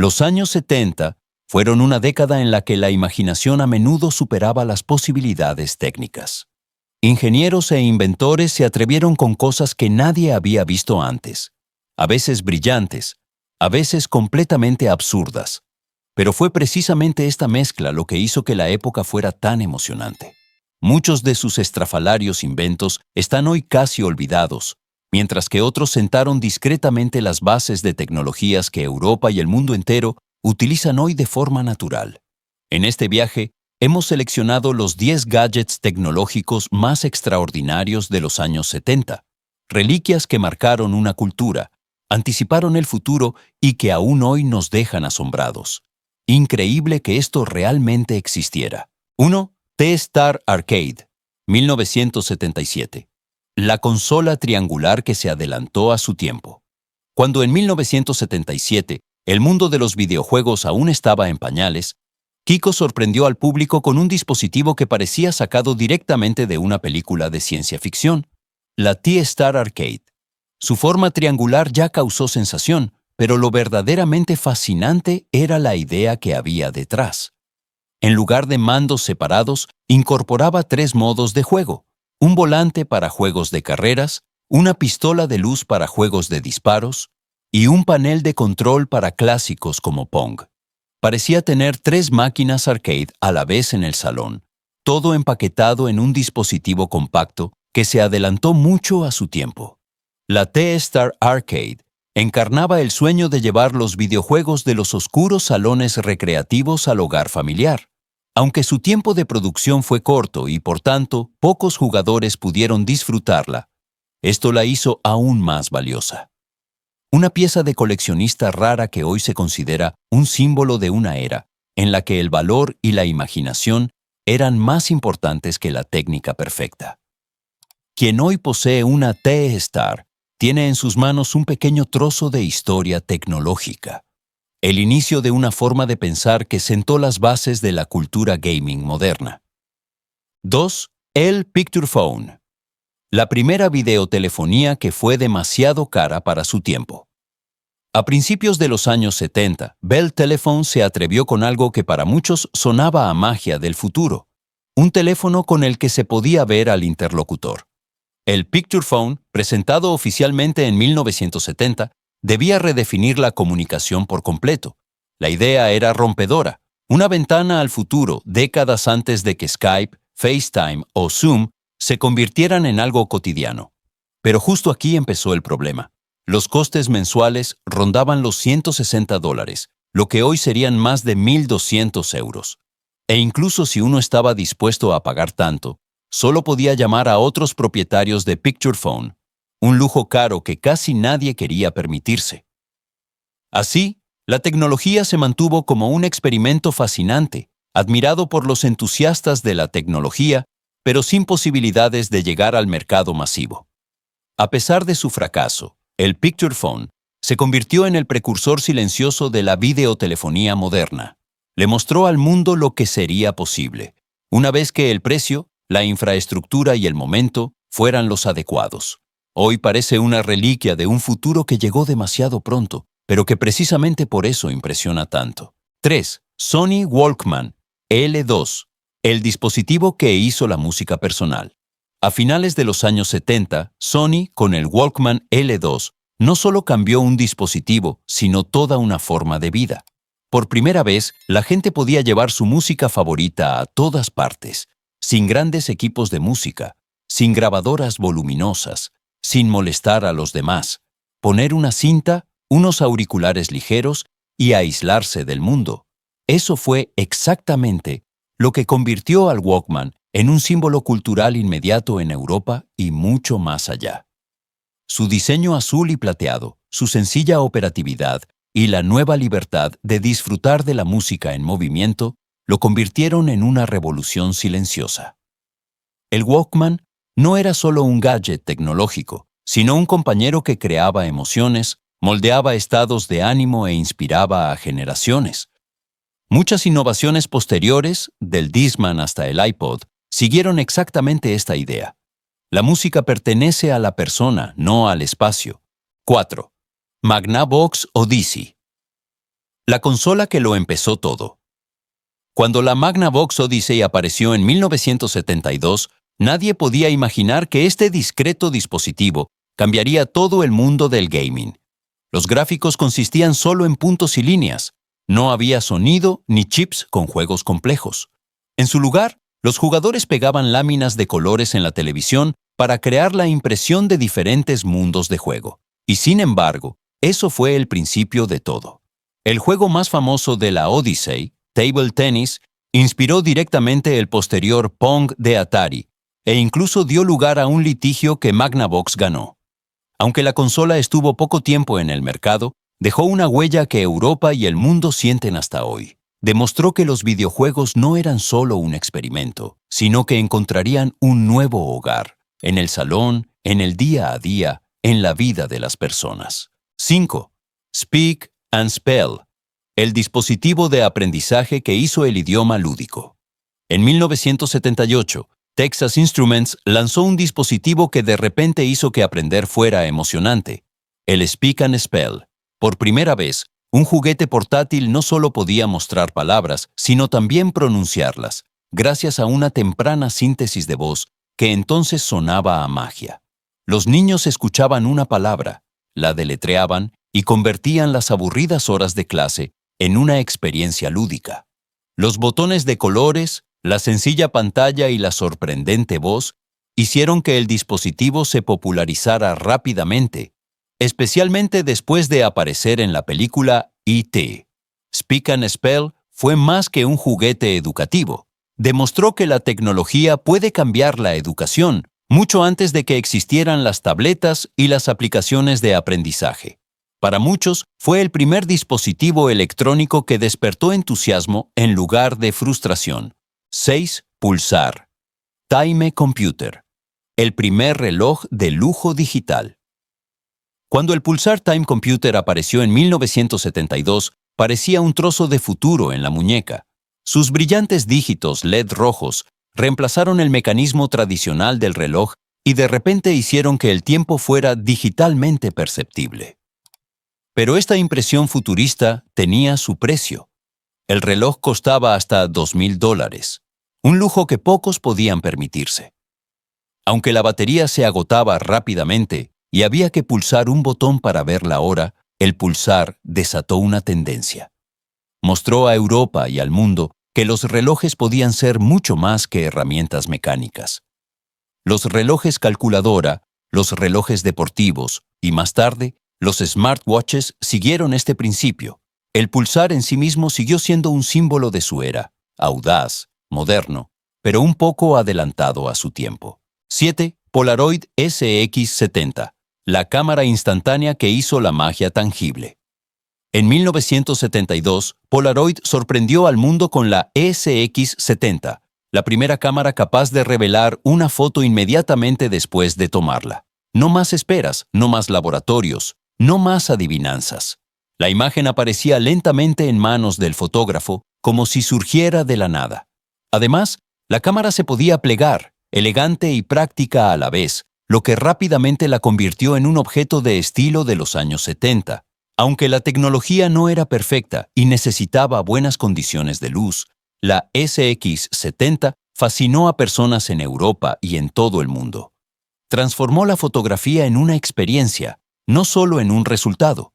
Los años 70 fueron una década en la que la imaginación a menudo superaba las posibilidades técnicas. Ingenieros e inventores se atrevieron con cosas que nadie había visto antes, a veces brillantes, a veces completamente absurdas. Pero fue precisamente esta mezcla lo que hizo que la época fuera tan emocionante. Muchos de sus estrafalarios inventos están hoy casi olvidados, mientras que otros sentaron discretamente las bases de tecnologías que Europa y el mundo entero utilizan hoy de forma natural. En este viaje, hemos seleccionado los 10 gadgets tecnológicos más extraordinarios de los años 70, reliquias que marcaron una cultura, anticiparon el futuro y que aún hoy nos dejan asombrados. Increíble que esto realmente existiera. 1. T-Star Arcade, 1977. La consola triangular que se adelantó a su tiempo. Cuando en 1977 el mundo de los videojuegos aún estaba en pañales, Kiko sorprendió al público con un dispositivo que parecía sacado directamente de una película de ciencia ficción, la T-Star Arcade. Su forma triangular ya causó sensación, pero lo verdaderamente fascinante era la idea que había detrás. En lugar de mandos separados, incorporaba 3 modos de juego: un volante para juegos de carreras, una pistola de luz para juegos de disparos y un panel de control para clásicos como Pong. Parecía tener 3 máquinas arcade a la vez en el salón, todo empaquetado en un dispositivo compacto que se adelantó mucho a su tiempo. La T-Star Arcade encarnaba el sueño de llevar los videojuegos de los oscuros salones recreativos al hogar familiar. Aunque su tiempo de producción fue corto y, por tanto, pocos jugadores pudieron disfrutarla, esto la hizo aún más valiosa. Una pieza de coleccionista rara que hoy se considera un símbolo de una era en la que el valor y la imaginación eran más importantes que la técnica perfecta. Quien hoy posee una T-Star tiene en sus manos un pequeño trozo de historia tecnológica, el inicio de una forma de pensar que sentó las bases de la cultura gaming moderna. 2. El Picture Phone. La primera videotelefonía que fue demasiado cara para su tiempo. A principios de los años 70, Bell Telephone se atrevió con algo que para muchos sonaba a magia del futuro: un teléfono con el que se podía ver al interlocutor. El Picture Phone, presentado oficialmente en 1970, debía redefinir la comunicación por completo. La idea era rompedora, una ventana al futuro décadas antes de que Skype, FaceTime o Zoom se convirtieran en algo cotidiano. Pero justo aquí empezó el problema. Los costes mensuales rondaban los $160, lo que hoy serían más de 1.200 euros. E incluso si uno estaba dispuesto a pagar tanto, solo podía llamar a otros propietarios de Picture Phone, un lujo caro que casi nadie quería permitirse. Así, la tecnología se mantuvo como un experimento fascinante, admirado por los entusiastas de la tecnología, pero sin posibilidades de llegar al mercado masivo. A pesar de su fracaso, el Picture Phone se convirtió en el precursor silencioso de la videotelefonía moderna. Le mostró al mundo lo que sería posible, una vez que el precio, la infraestructura y el momento fueran los adecuados. Hoy parece una reliquia de un futuro que llegó demasiado pronto, pero que precisamente por eso impresiona tanto. 3. Sony Walkman L2, el dispositivo que hizo la música personal. A finales de los años 70, Sony, con el Walkman L2, no solo cambió un dispositivo, sino toda una forma de vida. Por primera vez, la gente podía llevar su música favorita a todas partes, sin grandes equipos de música, sin grabadoras voluminosas, sin molestar a los demás, poner una cinta, unos auriculares ligeros y aislarse del mundo. Eso fue exactamente lo que convirtió al Walkman en un símbolo cultural inmediato en Europa y mucho más allá. Su diseño azul y plateado, su sencilla operatividad y la nueva libertad de disfrutar de la música en movimiento lo convirtieron en una revolución silenciosa. El Walkman no era solo un gadget tecnológico, sino un compañero que creaba emociones, moldeaba estados de ánimo e inspiraba a generaciones. Muchas innovaciones posteriores, del Discman hasta el iPod, siguieron exactamente esta idea. La música pertenece a la persona, no al espacio. 4. Magnavox Odyssey. La consola que lo empezó todo. Cuando la Magnavox Odyssey apareció en 1972, nadie podía imaginar que este discreto dispositivo cambiaría todo el mundo del gaming. Los gráficos consistían solo en puntos y líneas. No había sonido ni chips con juegos complejos. En su lugar, los jugadores pegaban láminas de colores en la televisión para crear la impresión de diferentes mundos de juego. Y sin embargo, eso fue el principio de todo. El juego más famoso de la Odyssey, Table Tennis, inspiró directamente el posterior Pong de Atari e incluso dio lugar a un litigio que Magnavox ganó. Aunque la consola estuvo poco tiempo en el mercado, dejó una huella que Europa y el mundo sienten hasta hoy. Demostró que los videojuegos no eran solo un experimento, sino que encontrarían un nuevo hogar, en el salón, en el día a día, en la vida de las personas. 5. Speak and Spell, el dispositivo de aprendizaje que hizo el idioma lúdico. En 1978, Texas Instruments lanzó un dispositivo que de repente hizo que aprender fuera emocionante, el Speak and Spell. Por primera vez, un juguete portátil no solo podía mostrar palabras, sino también pronunciarlas, gracias a una temprana síntesis de voz que entonces sonaba a magia. Los niños escuchaban una palabra, la deletreaban y convertían las aburridas horas de clase en una experiencia lúdica. Los botones de colores, la sencilla pantalla y la sorprendente voz hicieron que el dispositivo se popularizara rápidamente, especialmente después de aparecer en la película E.T. Speak and Spell fue más que un juguete educativo. Demostró que la tecnología puede cambiar la educación mucho antes de que existieran las tabletas y las aplicaciones de aprendizaje. Para muchos, fue el primer dispositivo electrónico que despertó entusiasmo en lugar de frustración. 6. Pulsar. Time Computer. El primer reloj de lujo digital. Cuando el Pulsar Time Computer apareció en 1972, parecía un trozo de futuro en la muñeca. Sus brillantes dígitos LED rojos reemplazaron el mecanismo tradicional del reloj y de repente hicieron que el tiempo fuera digitalmente perceptible. Pero esta impresión futurista tenía su precio. El reloj costaba hasta $2,000, un lujo que pocos podían permitirse. Aunque la batería se agotaba rápidamente y había que pulsar un botón para ver la hora, el pulsar desató una tendencia. Mostró a Europa y al mundo que los relojes podían ser mucho más que herramientas mecánicas. Los relojes calculadora, los relojes deportivos y más tarde, los smartwatches siguieron este principio. El pulsar en sí mismo siguió siendo un símbolo de su era, audaz, moderno, pero un poco adelantado a su tiempo. 7. Polaroid SX70, la cámara instantánea que hizo la magia tangible. En 1972, Polaroid sorprendió al mundo con la SX70, la primera cámara capaz de revelar una foto inmediatamente después de tomarla. No más esperas, no más laboratorios, no más adivinanzas. La imagen aparecía lentamente en manos del fotógrafo, como si surgiera de la nada. Además, la cámara se podía plegar, elegante y práctica a la vez, lo que rápidamente la convirtió en un objeto de estilo de los años 70. Aunque la tecnología no era perfecta y necesitaba buenas condiciones de luz, la SX70 fascinó a personas en Europa y en todo el mundo. Transformó la fotografía en una experiencia, no solo en un resultado.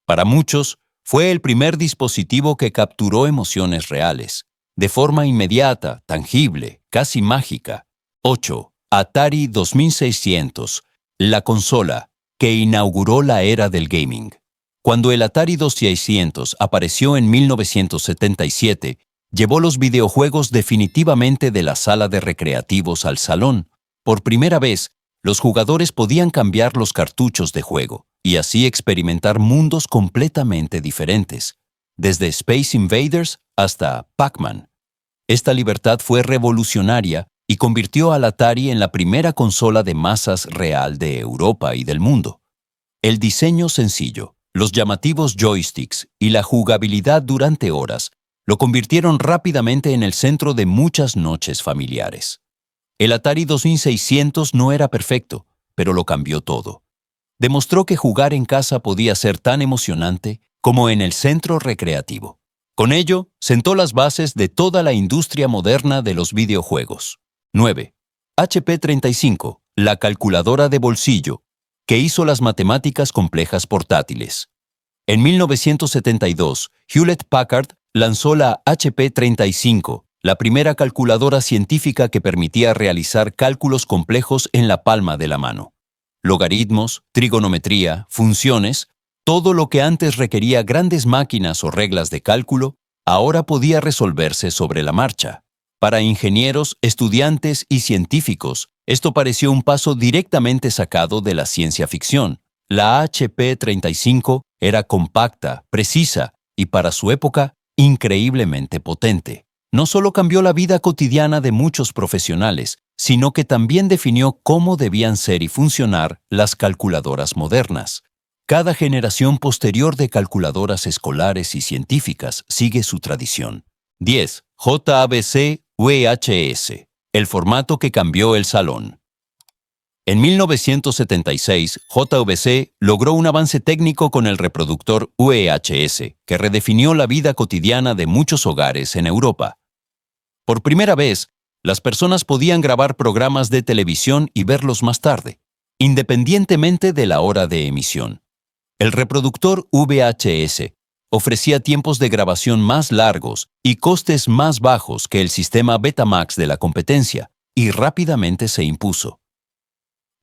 Para muchos, fue el primer dispositivo que capturó emociones reales, de forma inmediata, tangible, casi mágica. 8. Atari 2600, la consola que inauguró la era del gaming. Cuando el Atari 2600 apareció en 1977, llevó los videojuegos definitivamente de la sala de recreativos al salón. Por primera vez, los jugadores podían cambiar los cartuchos de juego y así experimentar mundos completamente diferentes, desde Space Invaders hasta Pac-Man. Esta libertad fue revolucionaria y convirtió al Atari en la primera consola de masas real de Europa y del mundo. El diseño sencillo, los llamativos joysticks y la jugabilidad durante horas lo convirtieron rápidamente en el centro de muchas noches familiares. El Atari 2600 no era perfecto, pero lo cambió todo. demostró que jugar en casa podía ser tan emocionante como en el centro recreativo. Con ello, sentó las bases de toda la industria moderna de los videojuegos. 9. HP 35, la calculadora de bolsillo, que hizo las matemáticas complejas portátiles. En 1972, Hewlett-Packard lanzó la HP 35, la primera calculadora científica que permitía realizar cálculos complejos en la palma de la mano. Logaritmos, trigonometría, funciones, todo lo que antes requería grandes máquinas o reglas de cálculo, ahora podía resolverse sobre la marcha. Para ingenieros, estudiantes y científicos, esto pareció un paso directamente sacado de la ciencia ficción. La HP 35 era compacta, precisa y, para su época, increíblemente potente. No solo cambió la vida cotidiana de muchos profesionales, sino que también definió cómo debían ser y funcionar las calculadoras modernas. Cada generación posterior de calculadoras escolares y científicas sigue su tradición. 10. JVC VHS, el formato que cambió el salón. En 1976, JVC logró un avance técnico con el reproductor VHS, que redefinió la vida cotidiana de muchos hogares en Europa. Por primera vez, las personas podían grabar programas de televisión y verlos más tarde, independientemente de la hora de emisión. El reproductor VHS ofrecía tiempos de grabación más largos y costes más bajos que el sistema Betamax de la competencia, y rápidamente se impuso.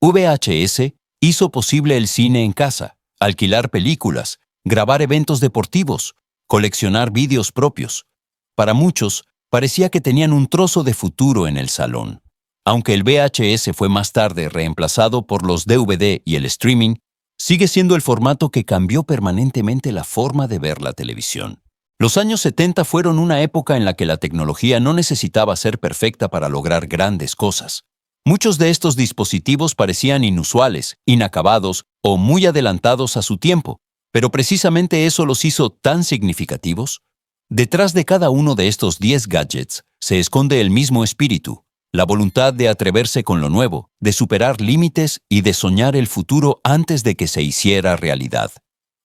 VHS hizo posible el cine en casa, alquilar películas, grabar eventos deportivos, coleccionar vídeos propios. Para muchos, parecía que tenían un trozo de futuro en el salón. Aunque el VHS fue más tarde reemplazado por los DVD y el streaming, sigue siendo el formato que cambió permanentemente la forma de ver la televisión. Los años 70 fueron una época en la que la tecnología no necesitaba ser perfecta para lograr grandes cosas. Muchos de estos dispositivos parecían inusuales, inacabados o muy adelantados a su tiempo, pero precisamente eso los hizo tan significativos. Detrás de cada uno de estos 10 gadgets se esconde el mismo espíritu, la voluntad de atreverse con lo nuevo, de superar límites y de soñar el futuro antes de que se hiciera realidad.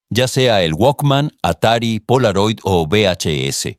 Ya sea el Walkman, Atari, Polaroid o VHS,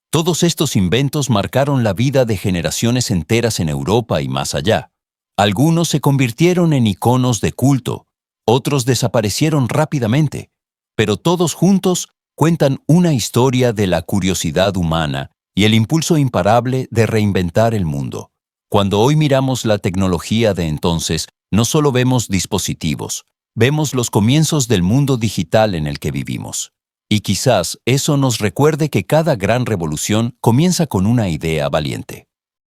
todos estos inventos marcaron la vida de generaciones enteras en Europa y más allá. Algunos se convirtieron en iconos de culto, otros desaparecieron rápidamente, pero todos juntos cuentan una historia de la curiosidad humana y el impulso imparable de reinventar el mundo. Cuando hoy miramos la tecnología de entonces, no solo vemos dispositivos, vemos los comienzos del mundo digital en el que vivimos. Y quizás eso nos recuerde que cada gran revolución comienza con una idea valiente.